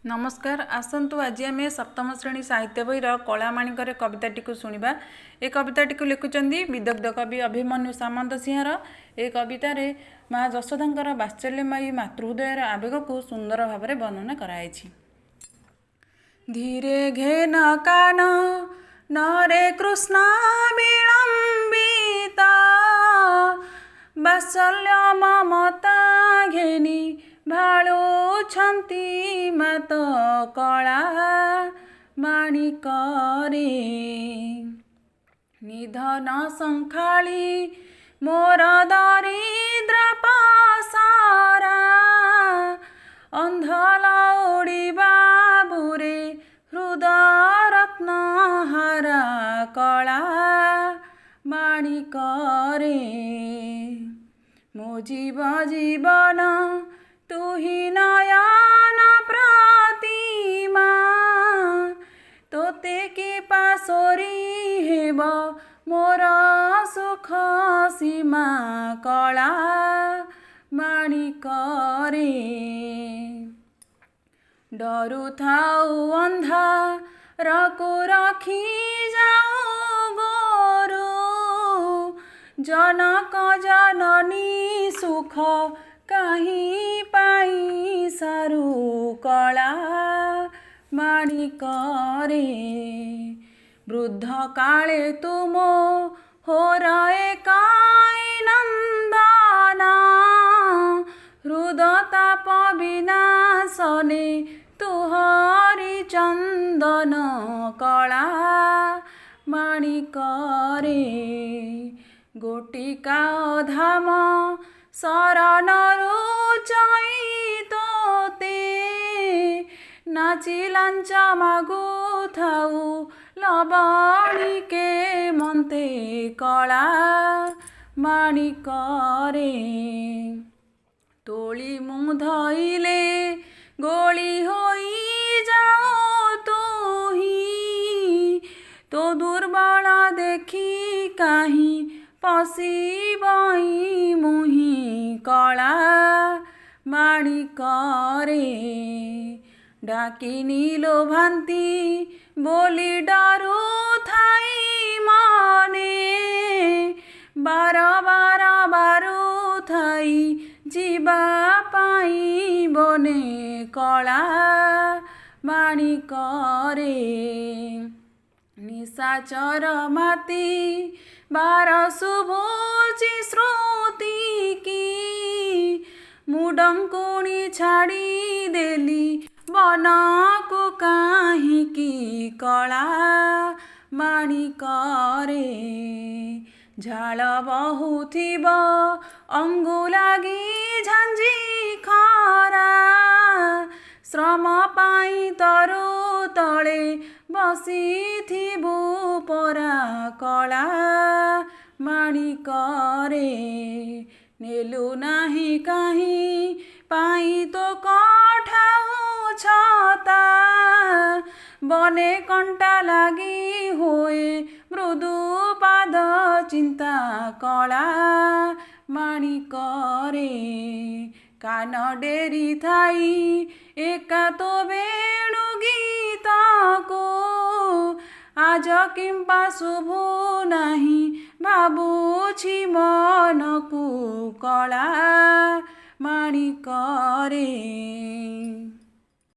नमस्कार। आसतु आज आम सप्तम श्रेणी साहित्य बहीर कलामाणिकर कविताटी शुणा। ए कविताटी लिखुंट विदग्ध कवि अभिमन्यु सामंत सिंहार। ए कवितार माँ यशोदांकर वात्सल्यमयी मातृहृदयर आवेग को सुंदर भाव में वर्णना कराई। धीरे घेन कान नरे कृष्ण विलंबिता वात्सल्य ममता घेनी भाळुछंती मत कला माणिकरे निधन संखाली मोर दरिद्र पासारा अंधल उड़ीबा बुरे हृदय रत्नहारा कला माणिकरे मो जीवन तू ही नयन प्रतिमा तोते के पासोरी हेब मोर सुख सीमा कला माणिकरे डरू थाऊ अंधा रको रखी जाऊ गोरु जनक जननी सुख कहीं पाई सारू कला माणिकरे वृद्ध काले तुम होर एकाई नंदना हृदताप विनाशने तुहरी चंदन कला माणिकरे गोटिका धाम शरणरु चैतोते नाची लांच मागु थाऊ लवणिके मन्ते कला माणिकरे तोली मु धइले गोली होई जाओ तुही तो दुर्बल देखी काहीं पशिबई मुही कला माणिकरे डाकी नीलो भांति बोली डरू थाई मने बार बार बारू थाई जीवा पाई बने कला माणिकरे निशाचर माती बार शुभुची श्रुति की मुडंकुणी छाड़ी देली बन को काहीं की कला माणिकरे झाल बहुथिब अंगु लागी झांझी खरा श्रम पाई तरु तले बसिथिबु परा कला माणिकरे नेलु नाही काहीं पाई तो कठाऊ छता बने कंटा लागी होए मृदु पाद चिंता कला माणिकरे कान डेरी थाई एका तो वेणु गीत को आज किंपा शुभु नाही भाबुछि मनकु कला माणिकरे।